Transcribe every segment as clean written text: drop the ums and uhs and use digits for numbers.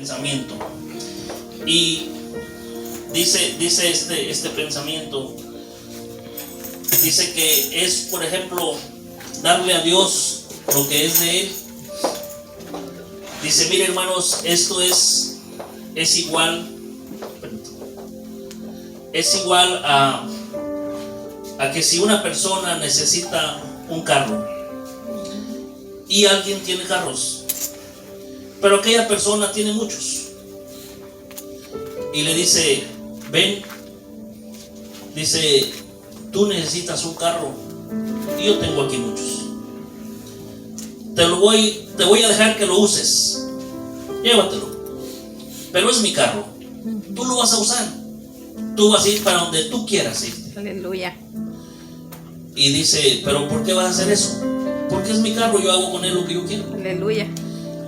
pensamiento. Y dice este pensamiento, dice que es, por ejemplo, darle a Dios lo que es de Él. Dice, mire hermanos, esto es igual a que si una persona necesita un carro y alguien tiene carros, pero aquella persona tiene muchos, y le dice, ven, dice, tú necesitas un carro y yo tengo aquí muchos, te voy a dejar que lo uses, llévatelo, pero es mi carro, tú lo vas a usar, tú vas a ir para donde tú quieras ir. Aleluya. Y dice, pero ¿por qué vas a hacer eso? Porque es mi carro, yo hago con él lo que yo quiero. Aleluya.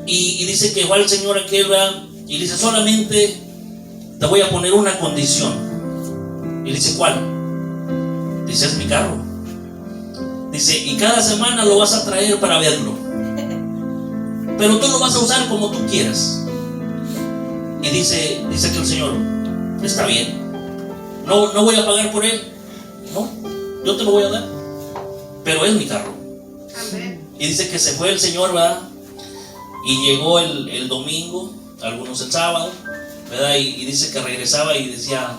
Y dice que va el Señor aquel, ¿verdad? Y dice, solamente te voy a poner una condición. Y dice, ¿cuál? Dice, es mi carro. Dice, y cada semana lo vas a traer para verlo, pero tú lo vas a usar como tú quieras. Y dice que el Señor, está bien, no voy a pagar por él, no, yo te lo voy a dar, pero es mi carro. Amén. Y dice que se fue el Señor, ¿verdad? Y llegó el domingo, algunos el sábado, ¿verdad? Y dice que regresaba y decía,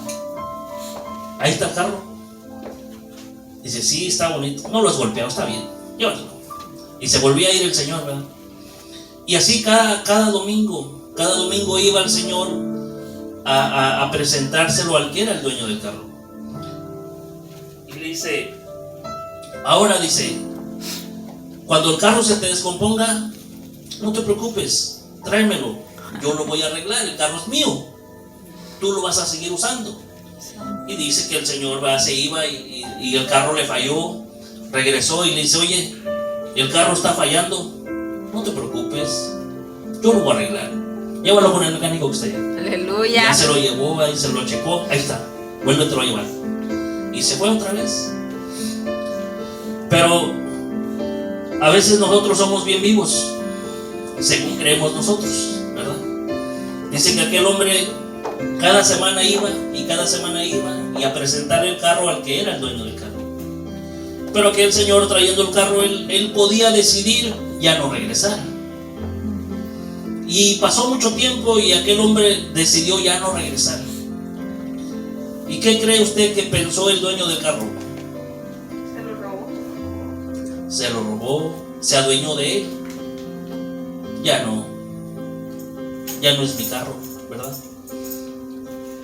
ahí está el carro. Dice, sí, está bonito, no lo has golpeado, está bien, llévatelo. Y se volvía a ir el Señor, ¿verdad? Y así cada domingo iba el Señor a presentárselo al que era el dueño del carro. Y le dice, ahora dice, cuando el carro se te descomponga, no te preocupes, tráemelo, yo lo voy a arreglar, el carro es mío, tú lo vas a seguir usando. Y dice que el Señor se iba y el carro le falló, regresó y le dice, oye, el carro está fallando, no te preocupes, yo lo voy a arreglar, llévalo con el mecánico que esté. Aleluya. Ya se lo llevó, ahí se lo checó, ahí está, vuélvetelo a llevar. Y se fue otra vez. Pero a veces nosotros somos bien vivos, según creemos nosotros, ¿verdad? Dice que aquel hombre cada semana iba y a presentar el carro al que era el dueño del carro. Pero que el Señor, trayendo el carro, él podía decidir ya no regresar. Y pasó mucho tiempo y aquel hombre decidió ya no regresar. ¿Y qué cree usted que pensó el dueño del carro? Se lo robó, se adueñó de él. Ya no es mi carro, ¿verdad?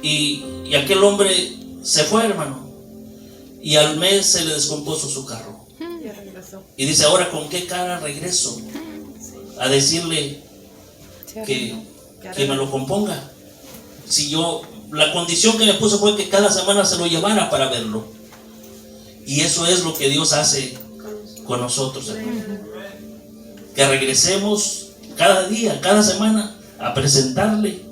Y aquel hombre se fue, hermano, y al mes se le descompuso su carro. Y dice, ahora ¿con qué cara regreso a decirle que me lo componga? Si la condición que me puso fue que cada semana se lo llevara para verlo. Y eso es lo que Dios hace con nosotros, hermano. Que regresemos cada día, cada semana a presentarle,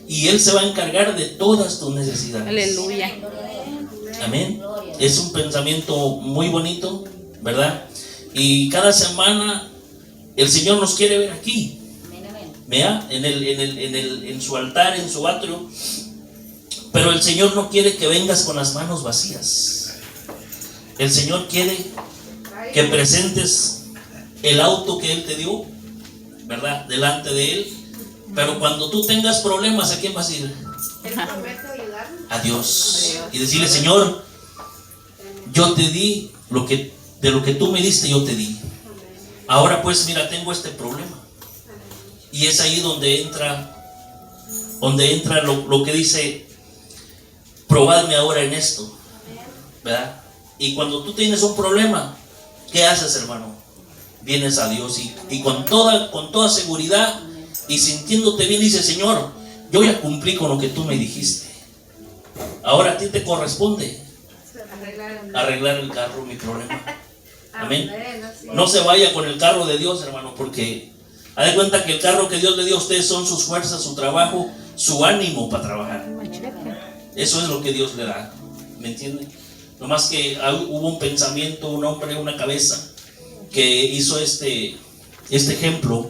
y Él se va a encargar de todas tus necesidades. Aleluya. Amén. Es un pensamiento muy bonito, ¿verdad? Y cada semana el Señor nos quiere ver aquí, ¿vea? En su altar, en su atrio. Pero el Señor no quiere que vengas con las manos vacías. El Señor quiere que presentes el auto que Él te dio, ¿verdad? Delante de Él. Pero cuando tú tengas problemas, ¿a quién vas a ir? Él promete ayudarnos. A Dios. Y decirle, Señor, yo te di de lo que tú me diste, yo te di. Ahora pues, mira, tengo este problema. Y es ahí donde entra lo que dice, probadme ahora en esto, ¿verdad? Y cuando tú tienes un problema, ¿qué haces, hermano? Vienes a Dios y con toda seguridad y sintiéndote bien, dice, Señor, yo ya cumplí con lo que tú me dijiste. Ahora a ti te corresponde arreglar el carro, mi problema. Amén. No se vaya con el carro de Dios, hermano, porque haz de cuenta que el carro que Dios le dio a usted son sus fuerzas, su trabajo, su ánimo para trabajar. Eso es lo que Dios le da, ¿me entiende? Nomás que hubo un pensamiento, un hombre, una cabeza que hizo este ejemplo,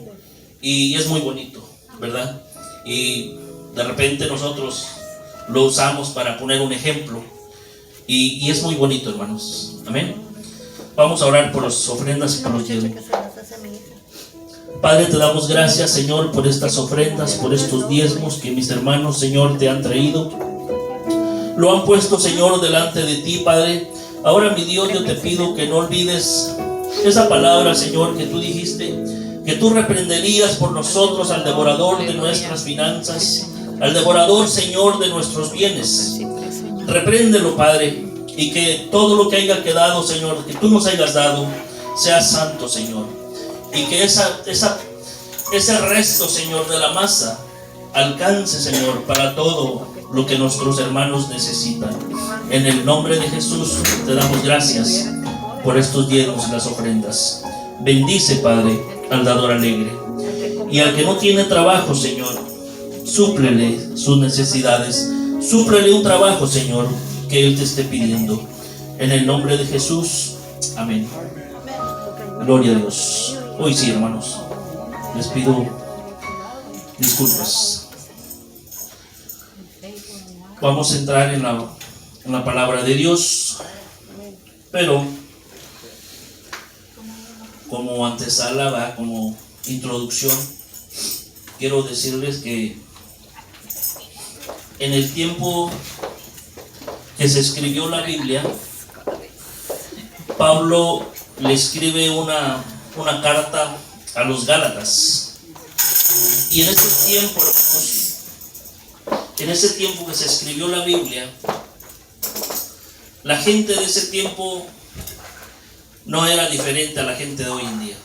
y es muy bonito, ¿verdad? y de repente nosotros lo usamos para poner un ejemplo, y es muy bonito, hermanos. Amén. Vamos a orar por las ofrendas y por los diezmos. Padre, te damos gracias, Señor, por estas ofrendas, por estos diezmos que mis hermanos, Señor, te han traído. Lo han puesto, Señor, delante de ti, Padre. Ahora, mi Dios, yo te pido que no olvides esa palabra, Señor, que tú dijiste, que tú reprenderías por nosotros al devorador de nuestras finanzas, al devorador, Señor, de nuestros bienes. Repréndelo, Padre, y que todo lo que haya quedado, Señor, que tú nos hayas dado, sea santo, Señor. Y que ese resto, Señor, de la masa alcance, Señor, para todo lo que nuestros hermanos necesitan. En el nombre de Jesús te damos gracias por estos diezmos y las ofrendas. Bendice, Padre, al dador alegre. Y al que no tiene trabajo, Señor, súplele sus necesidades. Súplele un trabajo, Señor, que Él te esté pidiendo. En el nombre de Jesús. Amén. Gloria a Dios. Hoy sí, hermanos, les pido disculpas. Vamos a entrar en la palabra de Dios, pero como antesala, como introducción, quiero decirles que en el tiempo que se escribió la Biblia, Pablo le escribe una carta a los Gálatas. Y en ese tiempo, hermanos, en ese tiempo que se escribió la Biblia, la gente de ese tiempo no era diferente a la gente de hoy en día.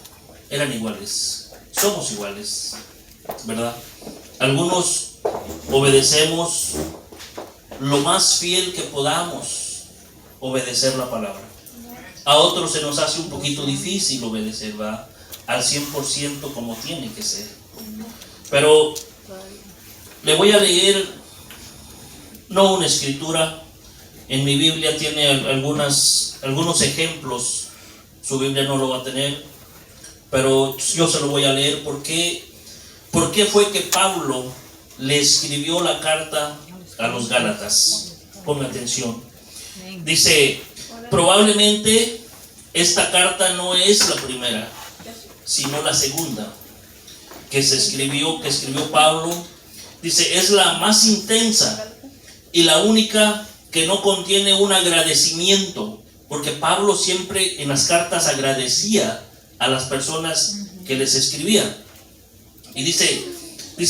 Eran iguales. Somos iguales, ¿verdad? Algunos obedecemos lo más fiel que podamos obedecer la palabra. A otros se nos hace un poquito difícil obedecer, ¿verdad? Al 100% como tiene que ser. Pero le voy a leer, no una escritura. En mi Biblia tiene algunos ejemplos. Su Biblia no lo va a tener, pero yo se lo voy a leer. ¿Por qué fue que Pablo le escribió la carta a los Gálatas? Ponme atención. Dice, probablemente esta carta no es la primera, sino la segunda que escribió Pablo. Dice, es la más intensa y la única que no contiene un agradecimiento, porque Pablo siempre en las cartas agradecía a las personas que les escribía. Y dice,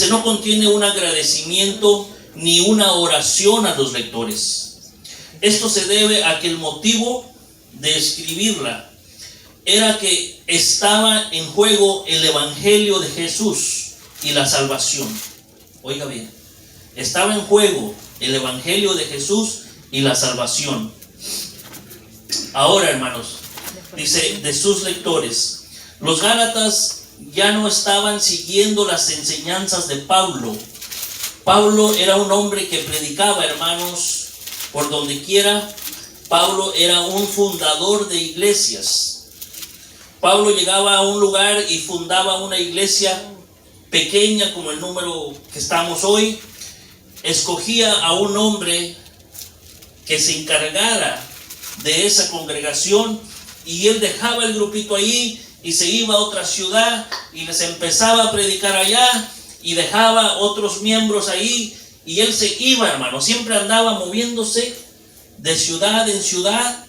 no contiene un agradecimiento ni una oración a los lectores. Esto se debe a que el motivo de escribirla era que estaba en juego el Evangelio de Jesús y la salvación. Oiga bien, estaba en juego el Evangelio de Jesús y la salvación. Ahora, hermanos, dice, de sus lectores, los Gálatas ya no estaban siguiendo las enseñanzas de Pablo. Pablo era un hombre que predicaba, hermanos, por donde quiera. Pablo era un fundador de iglesias. Pablo llegaba a un lugar y fundaba una iglesia pequeña como el número que estamos hoy. Escogía a un hombre que se encargara de esa congregación y él dejaba el grupito ahí y se iba a otra ciudad y les empezaba a predicar allá y dejaba otros miembros ahí y él se iba, hermano. Siempre andaba moviéndose de ciudad en ciudad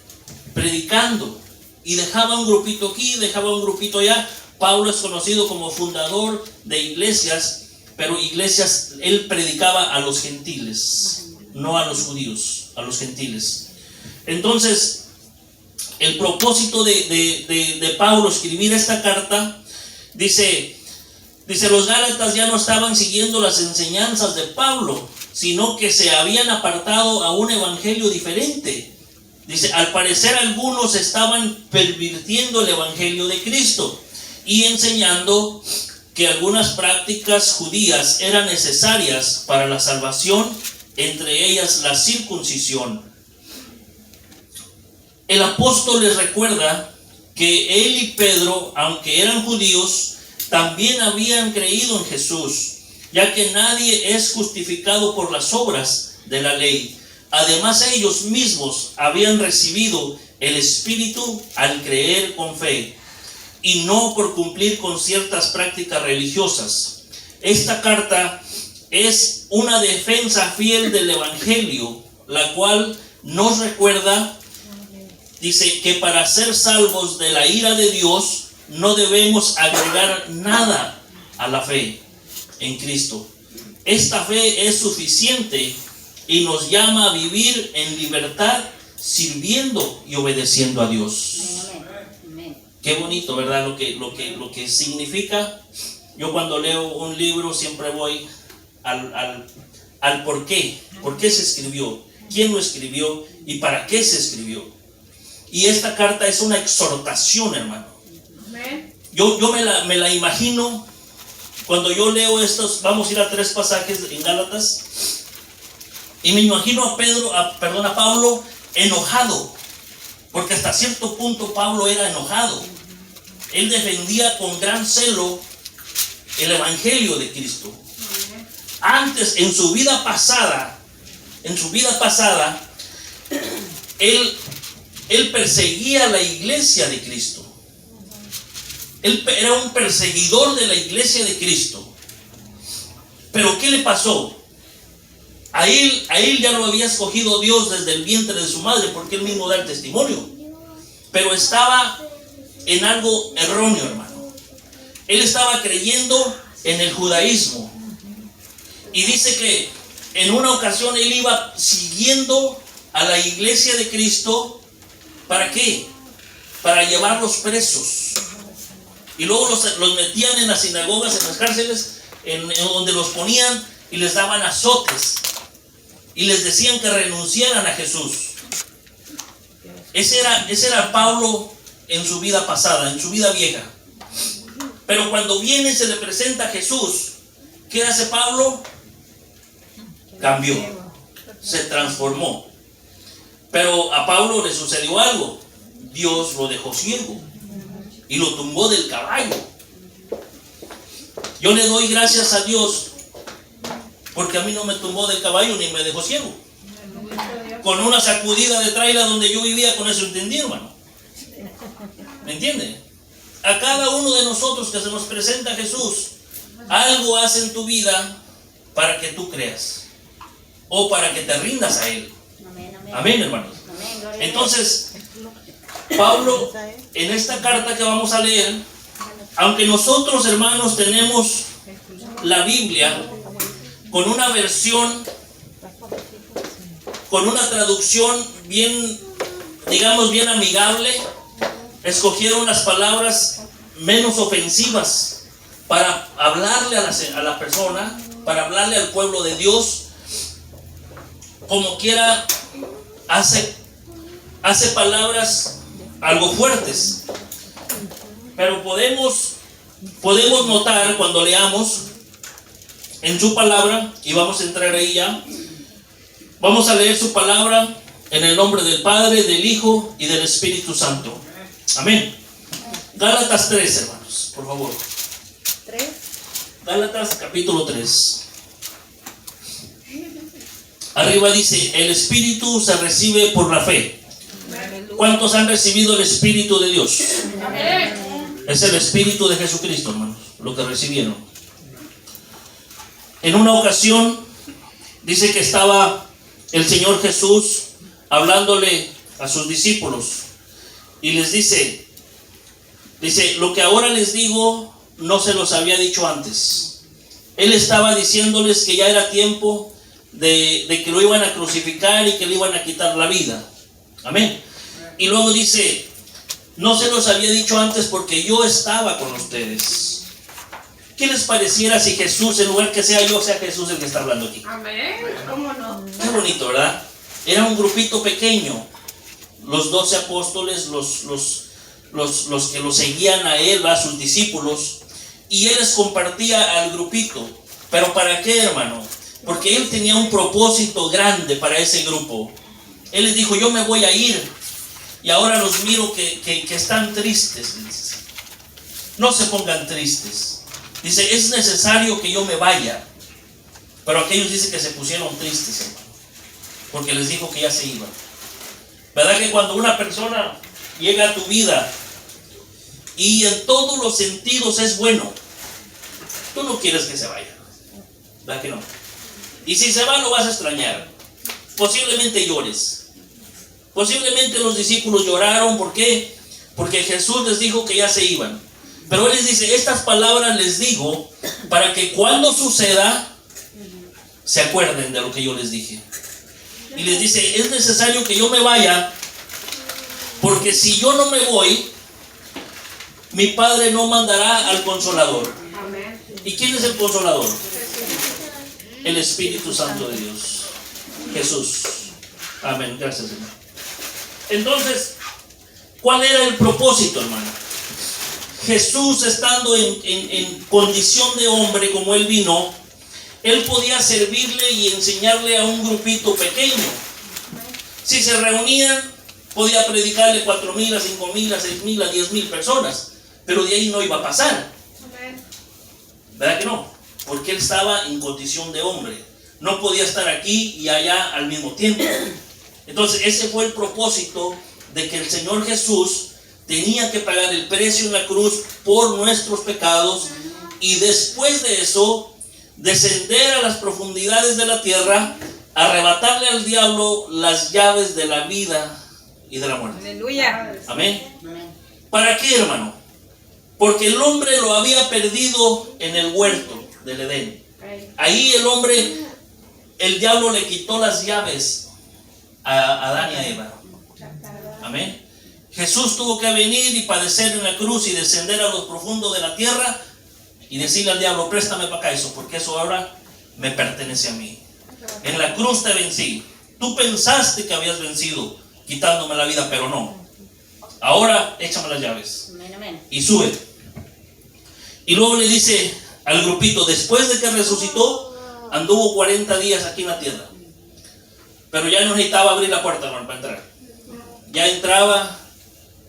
predicando y dejaba un grupito aquí, dejaba un grupito allá. Pablo es conocido como fundador de iglesias, pero iglesias, él predicaba a los gentiles, no a los judíos, a los gentiles. Entonces, el propósito de Pablo escribir esta carta, dice, los Gálatas ya no estaban siguiendo las enseñanzas de Pablo, sino que se habían apartado a un evangelio diferente. Dice, al parecer algunos estaban pervirtiendo el evangelio de Cristo y enseñando que algunas prácticas judías eran necesarias para la salvación, entre ellas la circuncisión. El apóstol les recuerda que él y Pedro, aunque eran judíos, también habían creído en Jesús ya que nadie es justificado por las obras de la ley. Además, ellos mismos habían recibido el Espíritu al creer con fe, y no por cumplir con ciertas prácticas religiosas. Esta carta es una defensa fiel del Evangelio, la cual nos recuerda, dice, que para ser salvos de la ira de Dios no debemos agregar nada a la fe en Cristo. Esta fe es suficiente y nos llama a vivir en libertad, sirviendo y obedeciendo a Dios. Qué bonito, ¿verdad? Lo que significa. Yo cuando leo un libro siempre voy al por qué. ¿Por qué se escribió? ¿Quién lo escribió? ¿Y para qué se escribió? Y esta carta es una exhortación, hermano. Yo me la imagino cuando yo leo estos. Vamos a ir a 3 pasajes en Gálatas. Y me imagino a Pablo enojado. Porque hasta cierto punto Pablo era enojado. Él defendía con gran celo el Evangelio de Cristo. Antes, en su vida pasada, él perseguía a la iglesia de Cristo. Él era un perseguidor de la iglesia de Cristo. Pero ¿qué le pasó? A él ya lo había escogido Dios desde el vientre de su madre, porque él mismo da el testimonio. Pero estaba en algo erróneo, hermano. Él estaba creyendo en el judaísmo. Y dice que en una ocasión él iba siguiendo a la iglesia de Cristo. ¿Para qué? Para llevarlos presos. Y luego los metían en las sinagogas, en las cárceles, en donde los ponían y les daban azotes. Y les decían que renunciaran a Jesús. Ese era Pablo en su vida pasada, en su vida vieja. Pero cuando viene y se le presenta a Jesús, ¿qué hace Pablo? Cambió, se transformó. Pero a Pablo le sucedió algo. Dios lo dejó ciego y lo tumbó del caballo. Yo le doy gracias a Dios porque a mí no me tumbó del caballo ni me dejó ciego. Con una sacudida de tráiler donde yo vivía, con eso entendí, hermano. ¿Me entiende? A cada uno de nosotros que se nos presenta Jesús, algo hace en tu vida para que tú creas o para que te rindas a Él. Amén, hermanos. Entonces, Pablo, en esta carta que vamos a leer, aunque nosotros, hermanos, tenemos la Biblia con una versión, con una traducción bien, digamos, bien amigable, escogieron las palabras menos ofensivas para hablarle a la persona, para hablarle al pueblo de Dios. Como quiera, hace palabras algo fuertes, pero podemos notar cuando leamos en su palabra, y vamos a entrar ahí ya. Vamos a leer su palabra en el nombre del Padre, del Hijo y del Espíritu Santo. Amén. Gálatas 3, hermanos, por favor. 3. Gálatas capítulo 3. Arriba dice, el Espíritu se recibe por la fe. ¿Cuántos han recibido el Espíritu de Dios? Es el Espíritu de Jesucristo, hermanos, lo que recibieron. En una ocasión, dice que estaba el Señor Jesús hablándole a sus discípulos y les dice, lo que ahora les digo no se los había dicho antes. Él estaba diciéndoles que ya era tiempo de que lo iban a crucificar y que le iban a quitar la vida. Amén. Y luego dice, no se los había dicho antes porque yo estaba con ustedes. ¿Qué les pareciera si Jesús, en lugar que sea yo, sea Jesús el que está hablando aquí? Amén. ¿Cómo no? Qué bonito, ¿verdad? Era un grupito pequeño. Los 12 apóstoles, los que lo seguían a él, a sus discípulos. Y él les compartía al grupito. ¿Pero para qué, hermano? Porque él tenía un propósito grande para ese grupo. Él les dijo, yo me voy a ir. Y ahora los miro que están tristes. No se pongan tristes. Dice, es necesario que yo me vaya. Pero aquellos dicen que se pusieron tristes, hermano, porque les dijo que ya se iban. ¿Verdad que cuando una persona llega a tu vida y en todos los sentidos es bueno, tú no quieres que se vaya? ¿Verdad que no? Y si se va, lo vas a extrañar. Posiblemente llores. Posiblemente los discípulos lloraron. ¿Por qué? Porque Jesús les dijo que ya se iban. Pero Él les dice, estas palabras les digo para que cuando suceda, se acuerden de lo que yo les dije. Y les dice, es necesario que yo me vaya, porque si yo no me voy, mi Padre no mandará al Consolador. Amén. ¿Y quién es el Consolador? El Espíritu Santo de Dios, Jesús. Amén, gracias, Señor. Entonces, ¿cuál era el propósito, hermano? Jesús, estando en condición de hombre como Él vino, Él podía servirle y enseñarle a un grupito pequeño. Si se reunían, podía predicarle 4,000, a 5,000, a 6,000, a 10,000 personas, pero de ahí no iba a pasar. ¿Verdad que no? Porque Él estaba en condición de hombre. No podía estar aquí y allá al mismo tiempo. Entonces ese fue el propósito de que el Señor Jesús tenía que pagar el precio en la cruz por nuestros pecados, y después de eso descender a las profundidades de la tierra, arrebatarle al diablo las llaves de la vida y de la muerte. Aleluya. Amén. ¿Para qué, hermano? Porque el hombre lo había perdido en el huerto del Edén. Ahí el diablo le quitó las llaves a Adán y a Eva. Amén. Jesús tuvo que venir y padecer en la cruz y descender a lo profundo de la tierra y decirle al diablo, préstame para acá eso, porque eso ahora me pertenece a mí. En la cruz te vencí. Tú pensaste que habías vencido quitándome la vida, pero no. Ahora échame las llaves y sube. Y luego le dice al grupito, después de que resucitó, anduvo 40 días aquí en la tierra. Pero ya no necesitaba abrir la puerta, hermano, para entrar. Ya entraba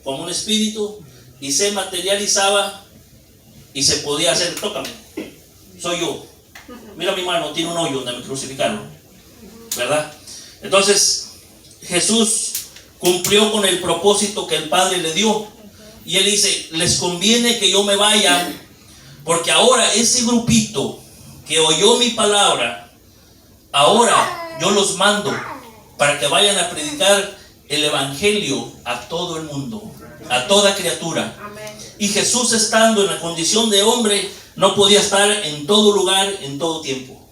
como un espíritu y se materializaba y se podía hacer, tócame, soy yo. Mira mi mano, tiene un hoyo donde me crucificaron. ¿Verdad? Entonces, Jesús cumplió con el propósito que el Padre le dio. Y Él dice, les conviene que yo me vaya, porque ahora ese grupito que oyó mi palabra, ahora yo los mando para que vayan a predicar el Evangelio a todo el mundo, a toda criatura. Y Jesús, estando en la condición de hombre, no podía estar en todo lugar, en todo tiempo.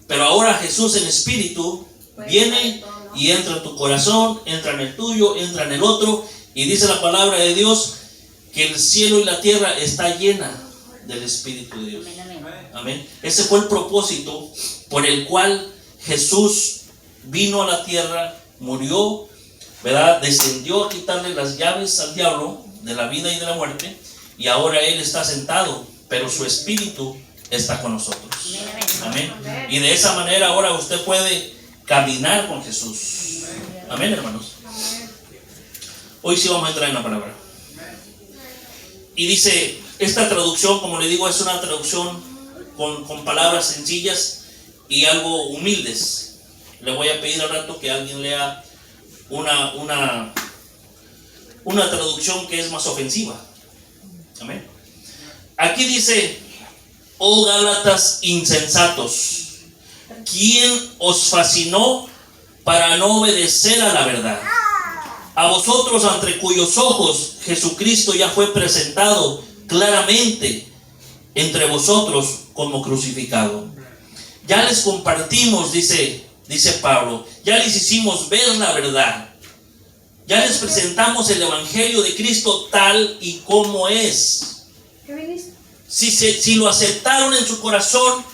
Pero ahora Jesús en espíritu viene y entra en tu corazón, entra en el tuyo, entra en el otro, y dice la palabra de Dios que el cielo y la tierra está llena del Espíritu de Dios. Amén. Ese fue el propósito por el cual Jesús vino a la tierra, murió, ¿verdad? Descendió a quitarle las llaves al diablo de la vida y de la muerte, y ahora Él está sentado, pero su Espíritu está con nosotros. Amén. Y de esa manera ahora usted puede caminar con Jesús. Amén, hermanos. Hoy sí vamos a entrar en la palabra. Y dice, esta traducción, como le digo, es una traducción con palabras sencillas y algo humildes. Le voy a pedir al rato que alguien lea una traducción que es más ofensiva. Amén. Aquí dice, oh Gálatas insensatos, ¿quién os fascinó para no obedecer a la verdad? A vosotros, entre cuyos ojos Jesucristo ya fue presentado claramente entre vosotros como crucificado. Ya les compartimos, dice Pablo, ya les hicimos ver la verdad. Ya les presentamos el Evangelio de Cristo tal y como es. Si lo aceptaron en su corazón,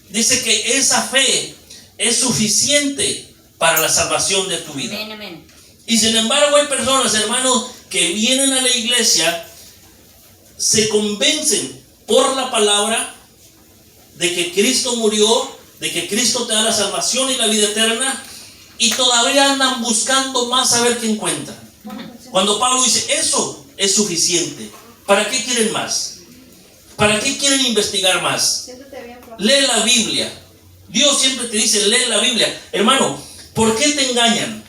dice que esa fe es suficiente para la salvación de tu vida. Amén, amén. Y sin embargo hay personas, hermanos, que vienen a la iglesia, se convencen por la palabra de que Cristo murió, de que Cristo te da la salvación y la vida eterna, y todavía andan buscando más a ver qué encuentran. Cuando Pablo dice, eso es suficiente. ¿Para qué quieren más? ¿Para qué quieren investigar más? Lee la Biblia, Dios siempre te dice, lee la Biblia. Hermano, ¿por qué te engañan?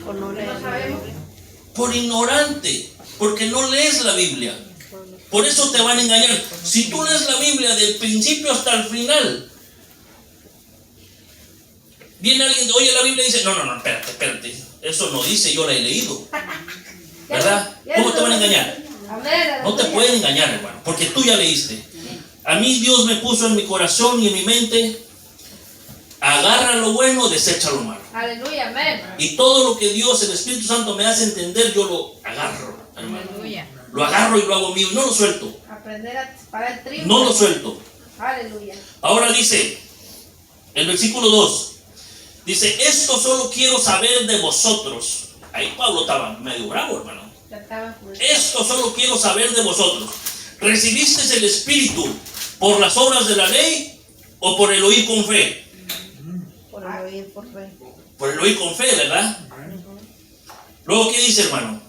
Por no leer. No sabemos. Por ignorante, porque no lees la Biblia. Por eso te van a engañar. Si tú lees la Biblia del principio hasta el final, viene alguien, oye la Biblia y dice, no, espérate, eso no dice, yo la he leído. ¿Verdad? ¿Cómo te van a engañar? No te pueden engañar, hermano, porque tú ya leíste. A mí Dios me puso en mi corazón y en mi mente, agarra lo bueno, desecha lo malo. Aleluya, amén. Y todo lo que Dios, el Espíritu Santo me hace entender, yo lo agarro, hermano. Aleluya. Lo agarro y lo hago mío, no lo suelto. Aprender a separar el trigo. No lo suelto. Aleluya. Ahora dice, el versículo 2, dice, esto solo quiero saber de vosotros. Ahí Pablo estaba medio bravo, hermano. Ya estaba full. Esto solo quiero saber de vosotros. ¿Recibisteis el Espíritu por las obras de la ley o por el oír con fe? Por el oír, por fe. Por el oír con fe, ¿verdad? Luego, ¿qué dice, hermano?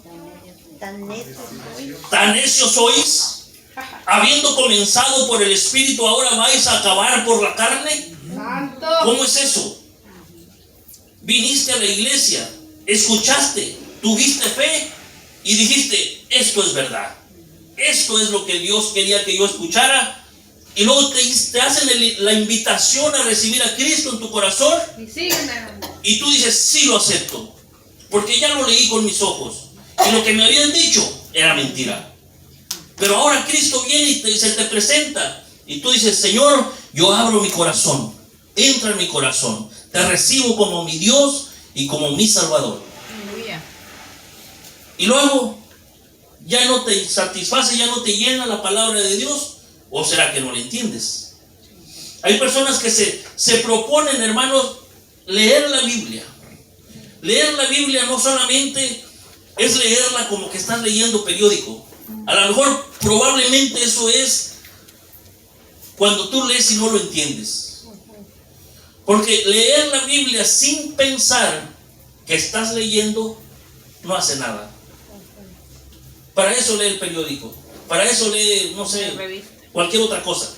Tan necio soy. ¿Tan necios sois? Habiendo comenzado por el Espíritu, ¿ahora vais a acabar por la carne? Santo. ¿Cómo es eso? Viniste a la iglesia, escuchaste, tuviste fe y dijiste, esto es verdad. Esto es lo que Dios quería que yo escuchara. Y luego te hacen la invitación a recibir a Cristo en tu corazón. Y sígueme. Y tú dices, sí lo acepto. Porque ya lo leí con mis ojos. Y lo que me habían dicho era mentira. Pero ahora Cristo viene y se te presenta. Y tú dices, Señor, yo abro mi corazón. Entra en mi corazón. Te recibo como mi Dios y como mi Salvador. Aleluya. Y luego, ya no te satisface, ya no te llena la palabra de Dios. ¿O será que no la entiendes? Hay personas que se proponen, hermanos, leer la Biblia. Leer la Biblia no solamente es leerla como que estás leyendo periódico. A lo mejor probablemente eso es cuando tú lees y no lo entiendes. Porque leer la Biblia sin pensar que estás leyendo no hace nada. Para eso lee el periódico. Para eso lee, no sé, cualquier otra cosa.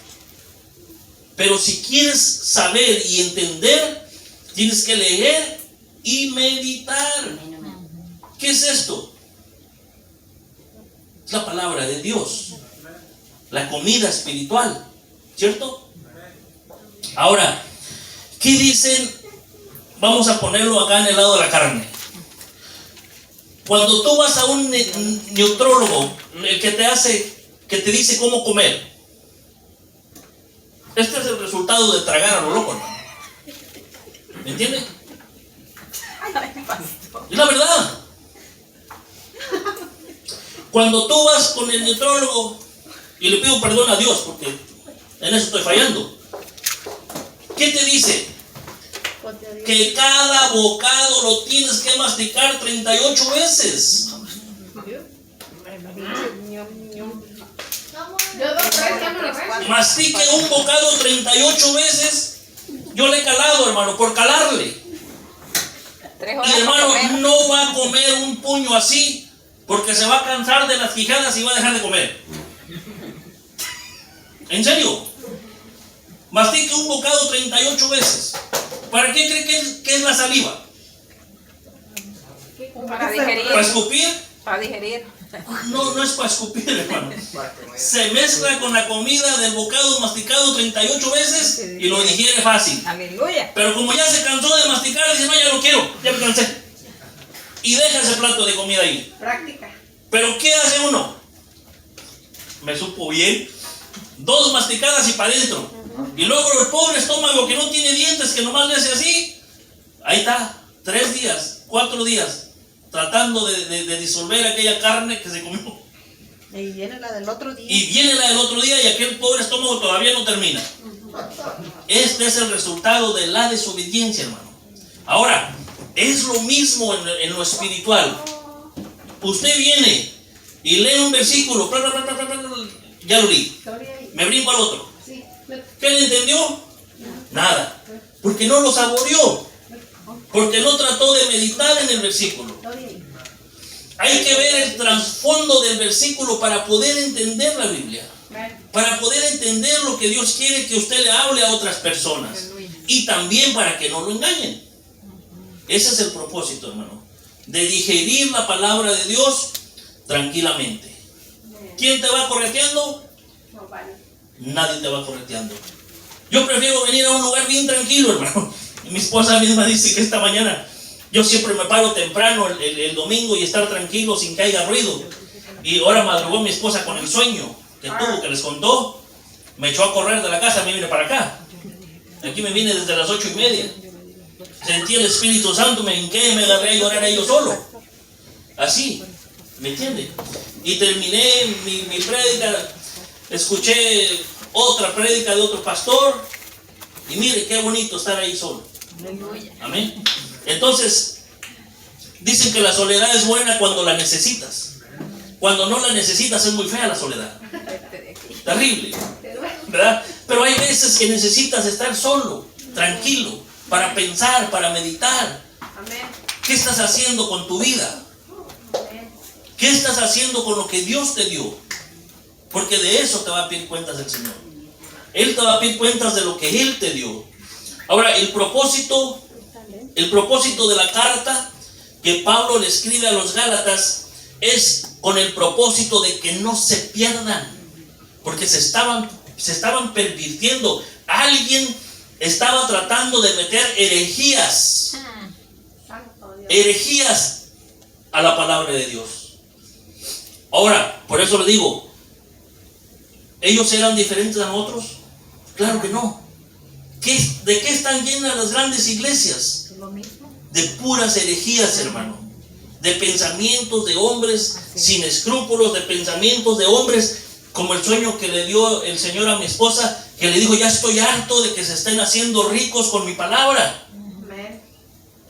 Pero si quieres saber y entender, tienes que leer y meditar. ¿Qué es esto? Es la palabra de Dios, la comida espiritual, ¿cierto? Ahora, ¿qué dicen? Vamos a ponerlo acá en el lado de la carne. Cuando tú vas a un nutriólogo, el que te dice cómo comer, este es el resultado de tragar a lo loco, hermano. ¿Me entiendes? Es la verdad. Cuando tú vas con el nutriólogo, y le pido perdón a Dios porque en eso estoy fallando, ¿qué te dice? Que cada bocado lo tienes que masticar 38 veces. Yo 2, 3, ya me lo rezo. Mastique un bocado 38 veces. Yo le he calado, hermano, por calarle. 3 Y horas hermano, para comer. no va a comer un puño así, porque se va a cansar de las quijadas y va a dejar de comer. ¿En serio? Mastique un bocado 38 veces. ¿Para qué cree que es la saliva? Para digerir. ¿Para escupir? Para digerir. No es para escupir, hermano. Se mezcla con la comida del bocado masticado 38 veces y lo digiere fácil. Aleluya. Pero como ya se cansó de masticar, dice, no, ya lo quiero, ya me cansé. Y deja ese plato de comida ahí. Práctica. Pero ¿qué hace uno? Me supo bien. 2 masticadas y para adentro. Y luego el pobre estómago que no tiene dientes, que nomás le hace así. Ahí está, 3 días, 4 días, tratando de disolver aquella carne que se comió. Y viene la del otro día. Y viene la del otro día y aquel pobre estómago todavía no termina. Este es el resultado de la desobediencia, hermano. Ahora, es lo mismo en lo espiritual. Usted viene y lee un versículo, ya lo leí, me brinco al otro. Sí. ¿Qué le entendió? Nada. Porque no lo saboreó. Porque no trató de meditar en el versículo. Hay que ver el trasfondo del versículo para poder entender la Biblia. para poder entender lo que Dios quiere que usted le hable a otras personas. Aleluya. Y también para que no lo engañen. Ese es el propósito, hermano. De digerir la palabra de Dios tranquilamente. ¿Quién te va correteando? No vale. Nadie te va correteando. Yo prefiero venir a un lugar bien tranquilo, hermano. Y mi esposa misma dice que esta mañana yo siempre me paro temprano el domingo y estar tranquilo sin que haya ruido. Y ahora madrugó mi esposa con el sueño que tuvo, que les contó. Me echó a correr de la casa, me vine para acá. Aquí me vine desde las 8:30. Sentí el Espíritu Santo, me hinqué, me agarré a llorar a ellos solo. Así, ¿me entiende? Y terminé mi prédica, escuché otra prédica de otro pastor. Y mire, qué bonito estar ahí solo. Aleluya. Amén. Entonces, dicen que la soledad es buena cuando la necesitas. Cuando no la necesitas es muy fea la soledad. Vete de aquí. Terrible, Te duele. ¿verdad? Pero hay veces que necesitas estar solo, tranquilo, para pensar, para meditar. Amén. ¿Qué estás haciendo con tu vida? Amén. ¿Qué estás haciendo con lo que Dios te dio? Porque de eso te va a pedir cuentas el Señor. Él te va a pedir cuentas de lo que Él te dio. Ahora, el propósito de la carta que Pablo le escribe a los Gálatas es con el propósito de que no se pierdan, porque se estaban pervirtiendo. Alguien estaba tratando de meter herejías Santo Dios. herejías a la palabra de Dios. Ahora, por eso le digo, ¿ellos eran diferentes a nosotros? Claro que no. ¿De qué están llenas las grandes iglesias? Lo mismo. De puras herejías, hermano. De pensamientos de hombres sin escrúpulos, de pensamientos de hombres como el sueño que le dio el Señor a mi esposa, que le dijo, ya estoy harto de que se estén haciendo ricos con mi palabra. Amén.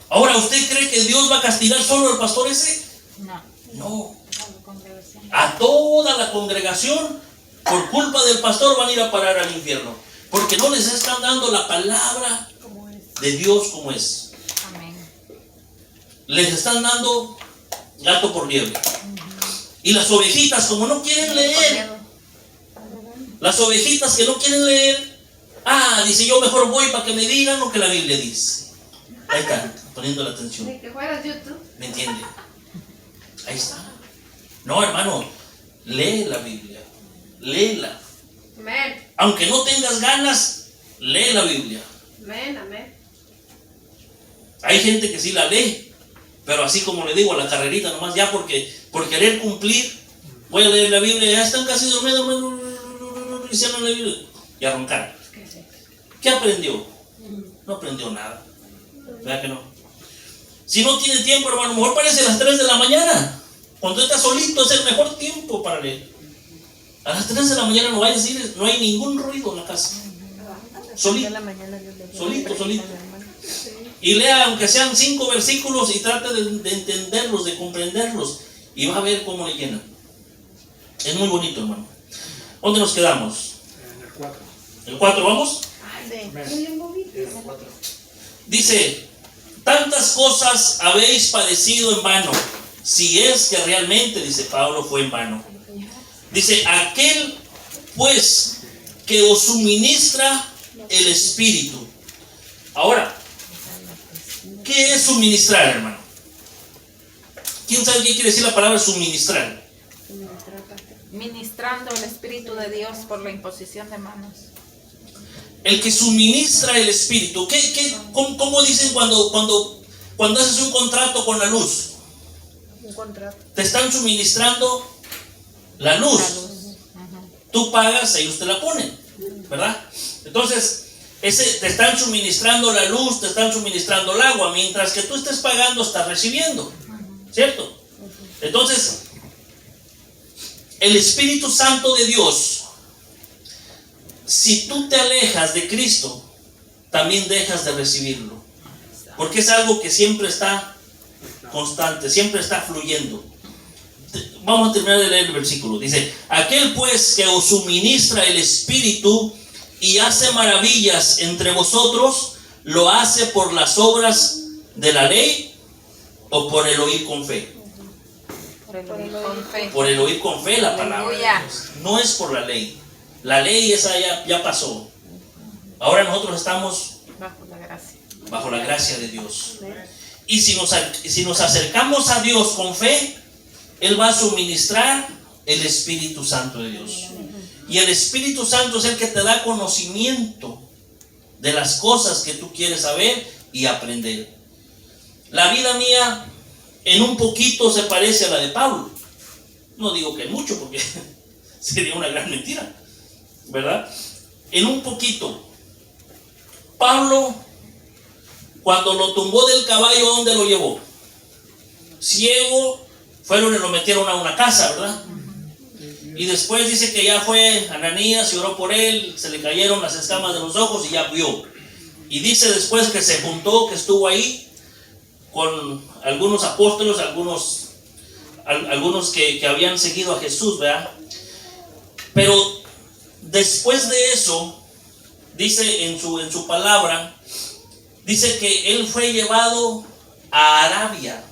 Ahora, ¿usted cree que Dios va a castigar solo al pastor ese? No. No. La congregación. A toda la congregación, por culpa del pastor, van a ir a parar al infierno. Porque no les están dando la palabra de Dios como es. Amén. Les están dando gato por liebre. Y las ovejitas, como no quieren leer, las ovejitas que no quieren leer, dice, yo mejor voy para que me digan lo que la Biblia dice. Ahí están, poniendo la atención. Ni que fueras YouTube. ¿Me entiende? Ahí está. No, hermano, lee la Biblia. Léela. Amén. Aunque no tengas ganas, lee la Biblia. Amén. Amén. Hay gente que sí la lee, pero así como le digo, a la carrerita nomás, ya por querer cumplir, voy a leer la Biblia, ya están casi dormidos, hicieron la Biblia y a roncar. ¿Qué aprendió? No aprendió nada. ¿Verdad que no? Si no tiene tiempo, hermano, mejor parece a las 3 de la mañana. Cuando estás solito es el mejor tiempo para leer. A las 3 de la mañana no vayas a ir, no hay ningún ruido en la casa. Solito. Solito. Y lea aunque sean 5 versículos y trate de entenderlos, de comprenderlos. Y va a ver cómo le llenan. Es muy bonito, hermano. ¿Dónde nos quedamos? En el 4. ¿El 4 vamos? El 4. Dice, tantas cosas habéis padecido en vano, si es que realmente, dice Pablo, fue en vano. Dice, aquel pues que os suministra el Espíritu. Ahora, ¿qué es suministrar, hermano? ¿Quién sabe qué quiere decir la palabra suministrar? Ministrando el Espíritu de Dios por la imposición de manos. El que suministra el Espíritu. ¿Cómo dicen cuando haces un contrato con la luz? Un contrato. Te están suministrando la luz. Tú pagas, ellos te la ponen, ¿verdad? Entonces, te están suministrando la luz, te están suministrando el agua. Mientras que tú estés pagando, estás recibiendo, ¿cierto? Entonces, el Espíritu Santo de Dios, si tú te alejas de Cristo, también dejas de recibirlo. Porque es algo que siempre está constante, siempre está fluyendo. Vamos a terminar de leer el versículo. Dice, aquel pues que os suministra el Espíritu y hace maravillas entre vosotros, ¿lo hace por las obras de la ley o por el oír con fe? Por el oír con fe. Por el oír con fe la palabra de Aleluya. Dios. No es por la ley. La ley esa ya pasó. Ahora nosotros estamos Bajo la gracia. bajo la gracia de Dios. Y si nos acercamos a Dios con fe, Él va a suministrar el Espíritu Santo de Dios. Y el Espíritu Santo es el que te da conocimiento de las cosas que tú quieres saber y aprender. La vida mía en un poquito se parece a la de Pablo. No digo que mucho porque sería una gran mentira, ¿verdad? En un poquito. Pablo, cuando lo tumbó del caballo, ¿dónde lo llevó? Ciego, fueron y lo metieron a una casa, ¿verdad? Y después dice que ya fue Ananías y oró por él, se le cayeron las escamas de los ojos y ya vio. Y dice después que se juntó, que estuvo ahí con algunos apóstoles, algunos que habían seguido a Jesús, ¿verdad? Pero después de eso, dice en su palabra, dice que él fue llevado a Arabia.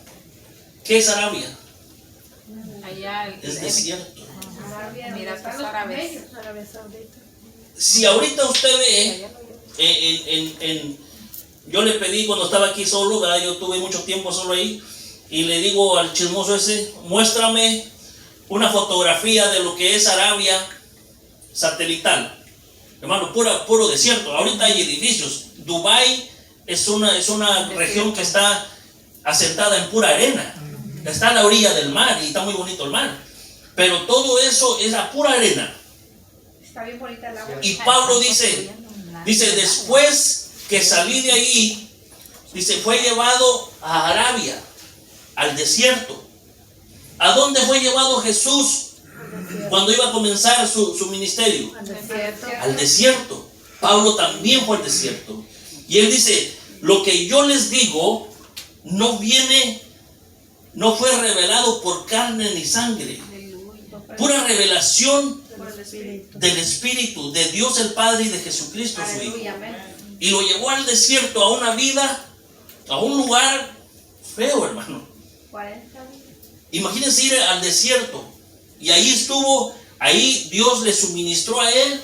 ¿Qué es Arabia? Allá Es desierto. Mira, pues árabes. Arabia Saudita. Si ahorita usted ve, yo le pedí cuando estaba aquí solo, ¿verdad? Yo tuve mucho tiempo solo ahí, y le digo al chismoso ese, muéstrame una fotografía de lo que es Arabia satelital. Hermano, puro desierto. Ahorita hay edificios. Dubái es una región que está asentada en pura arena. Está a la orilla del mar y está muy bonito el mar. Pero todo eso es a pura arena. Está bien bonita el agua. Y Pablo dice, después que salí de ahí, dice, fue llevado a Arabia, al desierto. ¿A dónde fue llevado Jesús cuando iba a comenzar su ministerio? Al desierto. Al desierto. Pablo también fue al desierto. Y él dice, lo que yo les digo no fue revelado por carne ni sangre. Pura revelación Por el Espíritu. del Espíritu, de Dios el Padre y de Jesucristo su Hijo. Aleluya, amén. Y lo llevó al desierto, a una vida, a un lugar feo, hermano. 40 días. Imagínense ir al desierto. Y ahí estuvo, ahí Dios le suministró a él,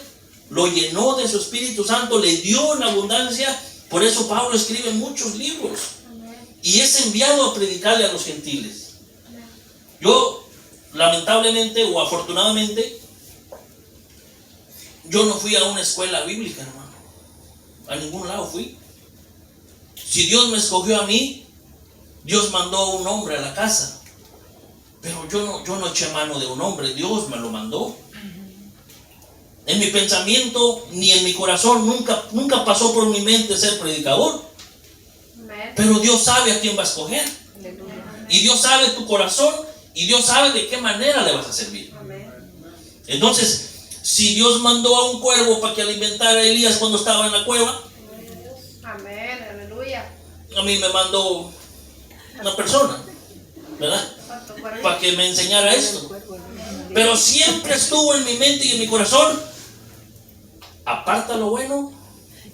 lo llenó de su Espíritu Santo, le dio en abundancia. Por eso Pablo escribe muchos libros. Y es enviado a predicarle a los gentiles. Yo, lamentablemente o afortunadamente, yo no fui a una escuela bíblica, hermano. A ningún lado fui. Si Dios me escogió a mí, Dios mandó a un hombre a la casa. Pero yo no eché mano de un hombre, Dios me lo mandó. En mi pensamiento ni en mi corazón nunca pasó por mi mente ser predicador. Amén. Pero Dios sabe a quién va a escoger. Y Dios sabe tu corazón y Dios sabe de qué manera le vas a servir. Amén. Entonces, si Dios mandó a un cuervo para que alimentara a Elías cuando estaba en la cueva, Amén. Aleluya. a mí me mandó una persona, ¿verdad? ¿Cuánto por ahí? Para que me enseñara esto. Pero siempre estuvo en mi mente y en mi corazón: aparta lo bueno,